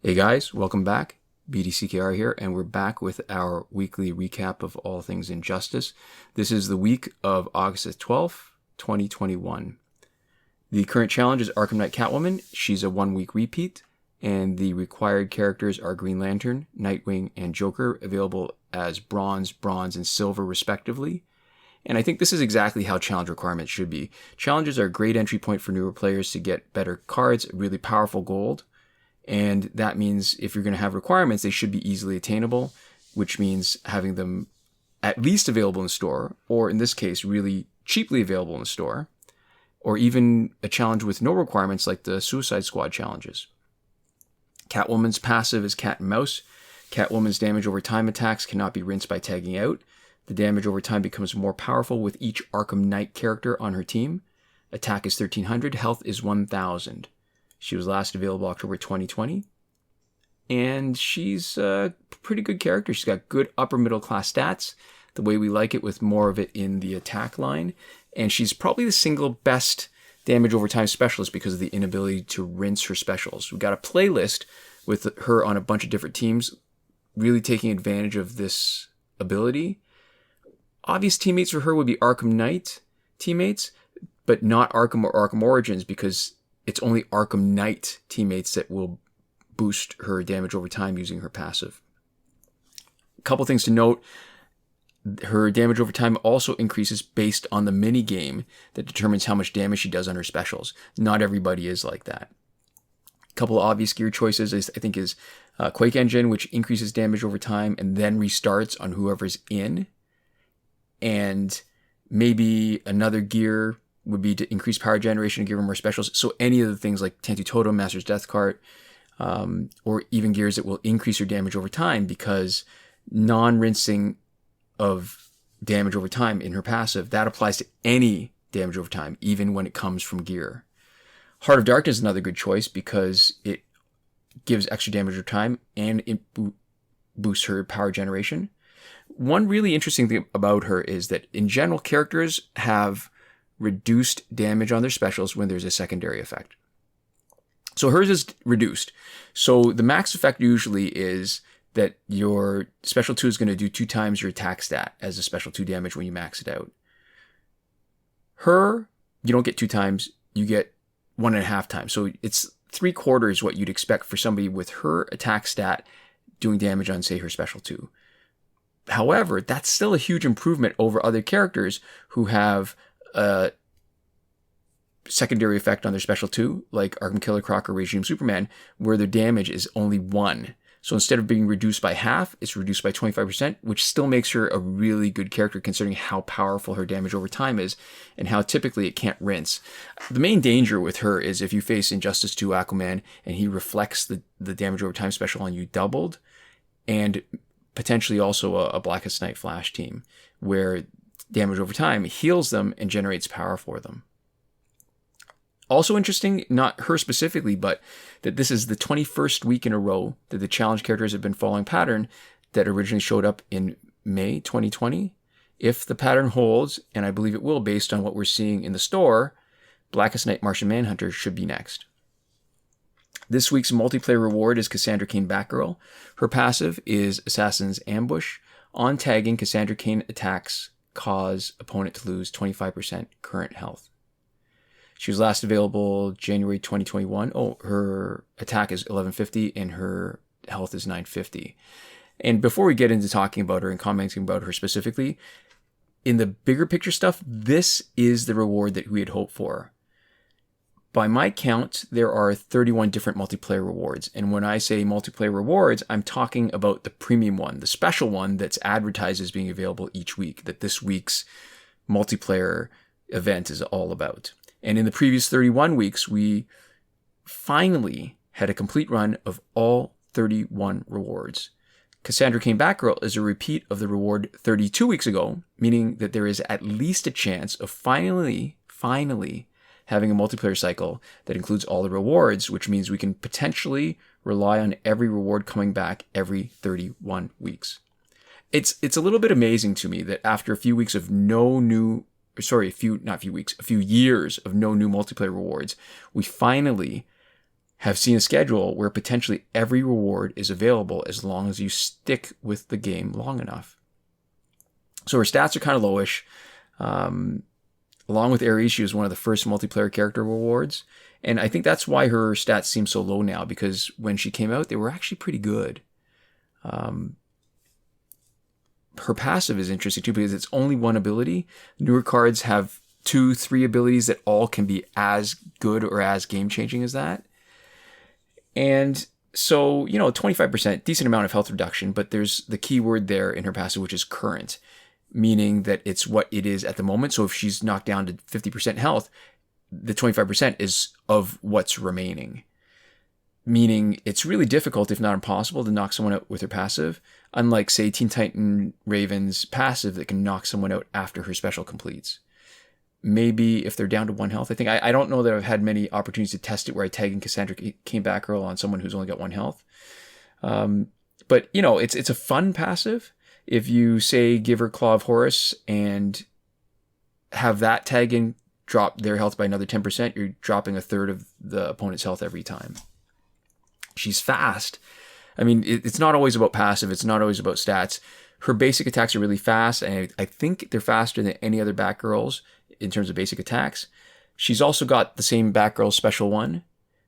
Hey guys, welcome back. BDCKR here, and we're back with our weekly recap of all things Injustice. This is the week of August 12th, 2021. The current challenge is Arkham Knight Catwoman. She's a 1 week repeat, and the required characters are Green Lantern, Nightwing, and Joker, available as bronze, and silver respectively. And I think this is exactly how challenge requirements should be. Challenges are a great entry point for newer players to get better cards, really powerful gold. And that means if you're going to have requirements, they should be easily attainable, which means having them at least available in the store, or in this case, really cheaply available in the store, or even a challenge with no requirements like the Suicide Squad challenges. Catwoman's passive is Cat and Mouse. Catwoman's damage over time attacks cannot be rinsed by tagging out. The damage over time becomes more powerful with each Arkham Knight character on her team. Attack is 1300, health is 1000. She was last available October 2020. And she's a pretty good character. She's got good upper middle class stats, the way we like it, with more of it in the attack line. And she's probably the single best damage over time specialist because of the inability to rinse her specials. We've got a playlist with her on a bunch of different teams, really taking advantage of this ability. Obvious teammates for her would be Arkham Knight teammates, but not Arkham or Arkham Origins, because it's only Arkham Knight teammates that will boost her damage over time using her passive. A couple things to note. Her damage over time also increases based on the mini game that determines how much damage she does on her specials. Not everybody is like that. A couple of obvious gear choices I think is Quake Engine, which increases damage over time and then restarts on whoever's in. And maybe another gear would be to increase power generation and give her more specials. So any of the things like Tantu Totem, Master's Death Cart, or even gears that will increase her damage over time, because non-rinsing of damage over time in her passive, that applies to any damage over time, even when it comes from gear. Heart of Darkness is another good choice because it gives extra damage over time and it boosts her power generation. One really interesting thing about her is that in general, characters have reduced damage on their specials when there's a secondary effect. So hers is reduced. So the max effect usually is that your special 2 is going to do 2 times your attack stat as a special 2 damage when you max it out. Her, you don't get 2 times, you get 1.5 times. So it's 3/4 what you'd expect for somebody with her attack stat doing damage on, say, her special 2. However, that's still a huge improvement over other characters who have a secondary effect on their special 2, like Arkham Killer Croc or Regime Superman, where their damage is only 1. So instead of being reduced by half, it's reduced by 25%, which still makes her a really good character considering how powerful her damage over time is and how typically it can't rinse. The main danger with her is if you face Injustice 2 Aquaman and he reflects the damage over time special on you doubled, and potentially also a Blackest Night Flash team, where damage over time heals them and generates power for them. Also interesting, not her specifically, but that this is the 21st week in a row that the challenge characters have been following pattern that originally showed up in May 2020. If the pattern holds, and I believe it will based on what we're seeing in the store, Blackest Night Martian Manhunter should be next. This week's multiplayer reward is Cassandra Cain Batgirl. Her passive is Assassin's Ambush. On tagging, Cassandra Cain attacks cause opponent to lose 25% current health. She was last available January 2021. Her attack is 1150 and her health is 950. And before we get into talking about her and commenting about her specifically, in the bigger picture stuff, this is the reward that we had hoped for. By my count, there are 31 different multiplayer rewards. And when I say multiplayer rewards, I'm talking about the premium one, the special one that's advertised as being available each week, that this week's multiplayer event is all about. And in the previous 31 weeks, we finally had a complete run of all 31 rewards. Cassandra Cain Batgirl is a repeat of the reward 32 weeks ago, meaning that there is at least a chance of finally having a multiplayer cycle that includes all the rewards, which means we can potentially rely on every reward coming back every 31 weeks. It's a little bit amazing to me that after a few years of no new multiplayer rewards, we finally have seen a schedule where potentially every reward is available as long as you stick with the game long enough. So her stats are kind of lowish. Along with Ares, she was one of the first multiplayer character rewards. And I think that's why her stats seem so low now, because when she came out, they were actually pretty good. Her passive is interesting too, because it's only one ability. Newer cards have 2-3 abilities that all can be as good or as game-changing as that. And so, 25%, decent amount of health reduction, but there's the key word there in her passive, which is current, meaning that it's what it is at the moment. So if she's knocked down to 50% health, the 25% is of what's remaining. Meaning it's really difficult, if not impossible, to knock someone out with her passive, unlike, say, Teen Titan Raven's passive that can knock someone out after her special completes. Maybe if they're down to 1 health. I don't know that I've had many opportunities to test it where I tag in Cassandra Cain Batgirl on someone who's only got 1 health. But, it's a fun passive. If you, say, give her Claw of Horus and have that tag in drop their health by another 10%, you're dropping a third of the opponent's health every time. She's fast. It's not always about passive. It's not always about stats. Her basic attacks are really fast, and I think they're faster than any other Batgirls in terms of basic attacks. She's also got the same Batgirl Special 1,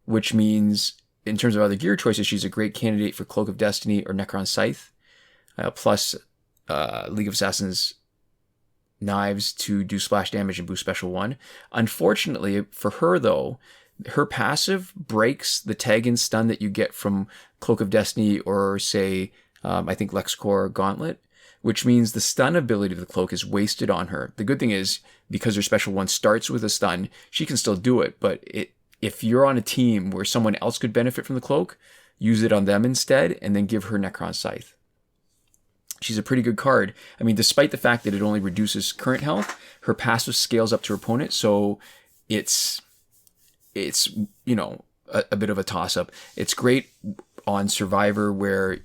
which means in terms of other gear choices, she's a great candidate for Cloak of Destiny or Necron Scythe, plus League of Assassins knives to do splash damage and boost Special 1. Unfortunately for her, though, her passive breaks the tag and stun that you get from Cloak of Destiny or, say, I think LexCorp Gauntlet, which means the stun ability of the cloak is wasted on her. The good thing is, because her Special 1 starts with a stun, she can still do it, but if you're on a team where someone else could benefit from the cloak, use it on them instead, and then give her Necron Scythe. She's a pretty good card. Despite the fact that it only reduces current health, her passive scales up to her opponent, so it's a bit of a toss-up. It's great on Survivor where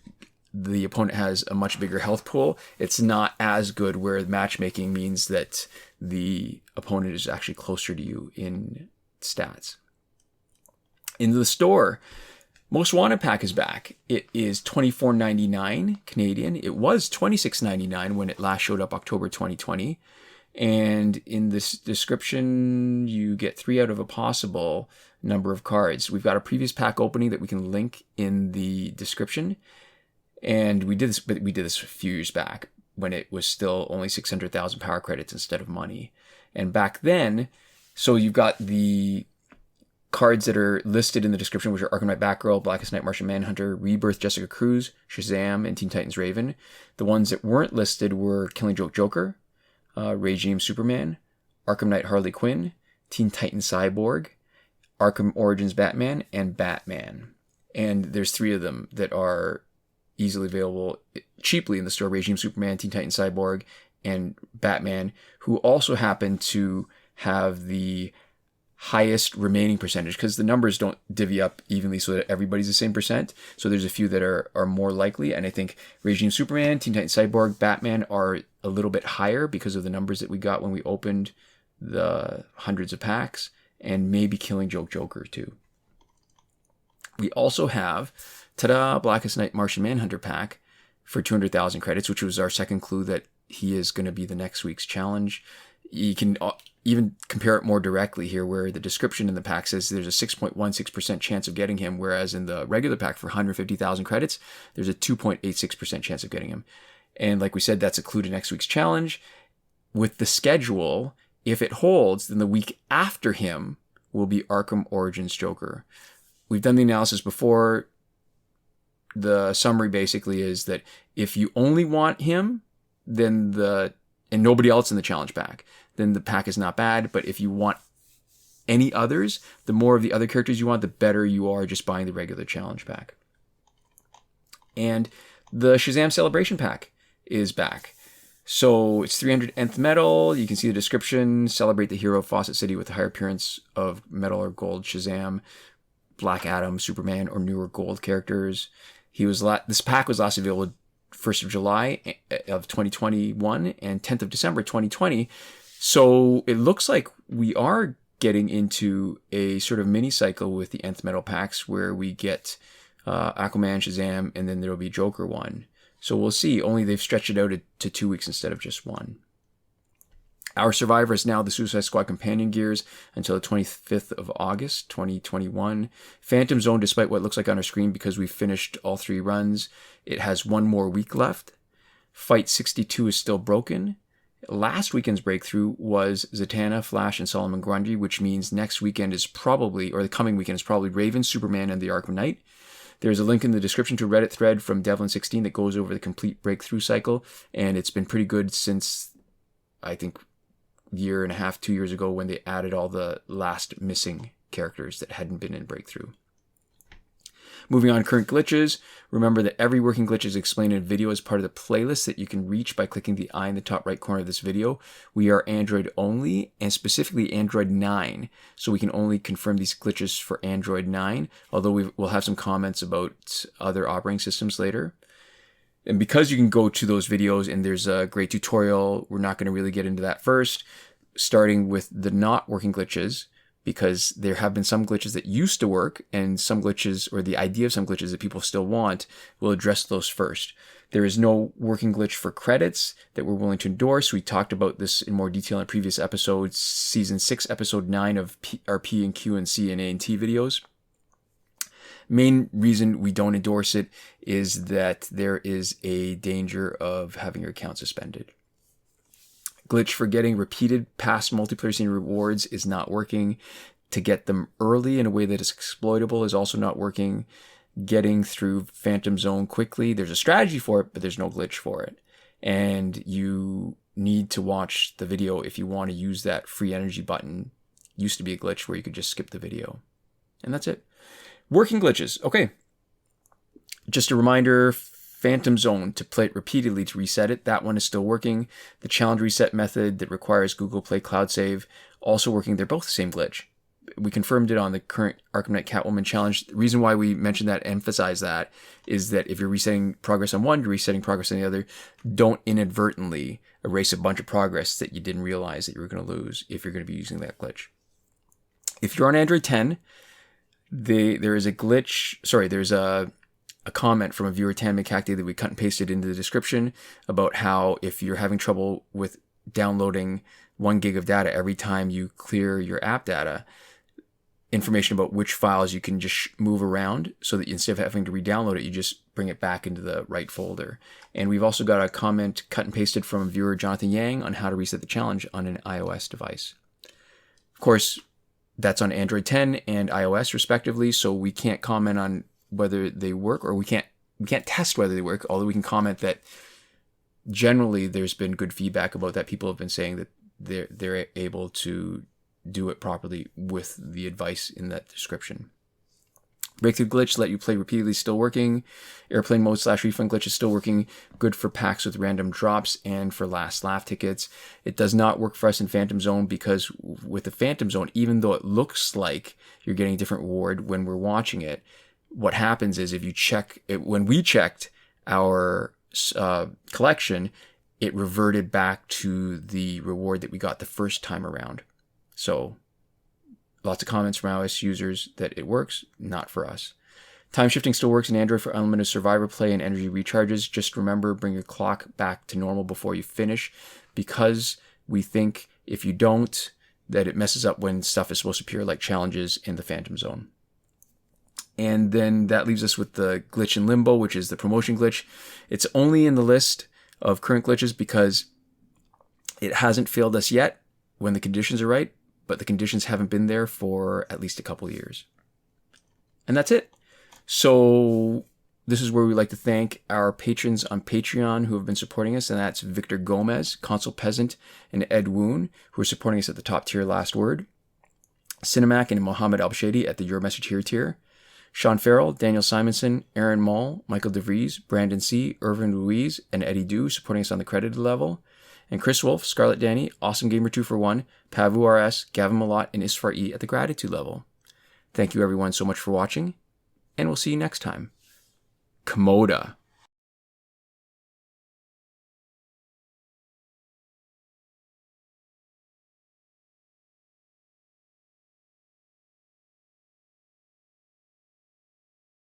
the opponent has a much bigger health pool. It's not as good where matchmaking means that the opponent is actually closer to you in stats. In the store, Most Wanted pack is back. It is $24.99 Canadian. It was $26.99 when it last showed up October 2020. And in this description, you get 3 out of a possible number of cards. We've got a previous pack opening that we can link in the description. And we did this a few years back when it was still only 600,000 power credits instead of money. And back then, so you've got the cards that are listed in the description, which are Arkham Knight Batgirl, Blackest Night Martian Manhunter, Rebirth Jessica Cruz, Shazam, and Teen Titans Raven. The ones that weren't listed were Killing Joke Joker, Regime Superman, Arkham Knight Harley Quinn, Teen Titans Cyborg, Arkham Origins Batman, and Batman. And there's 3 of them that are easily available cheaply in the store: Regime Superman, Teen Titans Cyborg, and Batman, who also happen to have the highest remaining percentage, because the numbers don't divvy up evenly so that everybody's the same percent. So there's a few that are more likely, and I think Regime Superman, Teen Titans Cyborg, Batman are a little bit higher because of the numbers that we got when we opened the hundreds of packs, and maybe Killing Joke Joker too. We also have Blackest Night Martian Manhunter pack for 200,000 credits, which was our second clue that he is going to be the next week's challenge. You can even compare it more directly here, where the description in the pack says there's a 6.16% chance of getting him, whereas in the regular pack for 150,000 credits, there's a 2.86% chance of getting him. And like we said, that's a clue to next week's challenge. With the schedule, if it holds, then the week after him will be Arkham Origins Joker. We've done the analysis before. The summary basically is that if you only want him, then and nobody else in the challenge pack, then the pack is not bad. But if you want any others, the more of the other characters you want, the better you are just buying the regular challenge pack. And the Shazam Celebration pack is back. So it's 300 nth metal. You can see the description: celebrate the hero of Fawcett City with the higher appearance of metal or gold Shazam, Black Adam, Superman, or newer gold characters. This pack was last available 1st of July of 2021 and 10th of December 2020. So it looks like we are getting into a sort of mini cycle with the nth metal packs where we get Aquaman, Shazam, and then there'll be Joker one. So we'll see. Only they've stretched it out to 2 weeks instead of just one. Our Survivor is now the Suicide Squad companion gears until the 25th of August, 2021. Phantom Zone, despite what it looks like on our screen, because we've finished all 3 runs, it has 1 more week left. Fight 62 is still broken. Last weekend's breakthrough was Zatanna, Flash, and Solomon Grundy, which means next weekend is probably, or the coming weekend is probably Raven, Superman, and the Arkham Knight. There's a link in the description to a Reddit thread from Devlin16 that goes over the complete breakthrough cycle, and it's been pretty good since, I think, year and a half, 2 years ago, when they added all the last missing characters that hadn't been in breakthrough. Moving on, current glitches. Remember that every working glitch is explained in a video as part of the playlist that you can reach by clicking the eye in the top right corner of this video. We are Android only, and specifically Android 9, so we can only confirm these glitches for Android 9, although we'll have some comments about other operating systems later. And because you can go to those videos and there's a great tutorial, we're not going to really get into that first, starting with the not working glitches, because there have been some glitches that used to work and some glitches, or the idea of some glitches that people still want. We'll address those first. There is no working glitch for credits that we're willing to endorse. We talked about this in more detail in previous episodes, Season 6, Episode 9 of our P and Q and C and A and T videos. Main reason we don't endorse it is that there is a danger of having your account suspended. Glitch for getting repeated past multiplayer scene rewards is not working. To get them early in a way that is exploitable is also not working. Getting through Phantom Zone quickly, there's a strategy for it, but there's no glitch for it. And you need to watch the video if you want to use that free energy button. Used to be a glitch where you could just skip the video. And that's it. Working glitches. Okay. Just a reminder, Phantom Zone, to play it repeatedly to reset it. That one is still working. The challenge reset method that requires Google Play Cloud Save, also working. They're both the same glitch. We confirmed it on the current Arkham Knight Catwoman challenge. The reason why we mentioned that, emphasize that, is that if you're resetting progress on one, you're resetting progress on the other. Don't inadvertently erase a bunch of progress that you didn't realize that you were going to lose if you're going to be using that glitch. If you're on Android 10, there is a glitch. Sorry, there's a comment from a viewer, Tanman Kakde, that we cut and pasted into the description about how if you're having trouble with downloading 1 gig of data every time you clear your app data, information about which files you can just move around so that instead of having to re-download it, you just bring it back into the right folder. And we've also got a comment cut and pasted from a viewer, Jonathan Yang, on how to reset the challenge on an iOS device. Of course, that's on Android 10 and iOS respectively, so we can't comment on whether they work, or we can't test whether they work, although we can comment that generally there's been good feedback about that. People have been saying that they're able to do it properly with the advice in that description. Breakthrough glitch, let you play repeatedly, still working. Airplane mode / refund glitch is still working. Good for packs with random drops and for last laugh tickets. It does not work for us in Phantom Zone because with the Phantom Zone, even though it looks like you're getting a different reward when we're watching it, what happens is if you check it, when we checked our collection, it reverted back to the reward that we got the first time around. So lots of comments from iOS users that it works, not for us. Time shifting still works in Android for unlimited survivor play and energy recharges. Just remember, bring your clock back to normal before you finish, because we think if you don't, that it messes up when stuff is supposed to appear, like challenges in the Phantom Zone. And then that leaves us with the glitch in Limbo, which is the promotion glitch. It's only in the list of current glitches because it hasn't failed us yet when the conditions are right, but the conditions haven't been there for at least a couple of years. And that's it. So this is where we like to thank our patrons on Patreon who have been supporting us, and that's Victor Gomez, Consul Peasant, and Edwoon, who are supporting us at the top tier, Last Word. Sinemac and Mohammed Albshaiti at the Your Message Here tier. Shawn Farrell, Daniel Simonson, Aaron Maule, Michael DeVries, Brandon C., Irvin Ruiz, and Eddydoo supporting us on the credited level. And Chris Wolff, Scarlet Dani, Awesomegamer 2for1, Pavu RS, Gavin, Mallott, and Isfar E at the gratitude level. Thank you everyone so much for watching, and we'll see you next time. Komoda.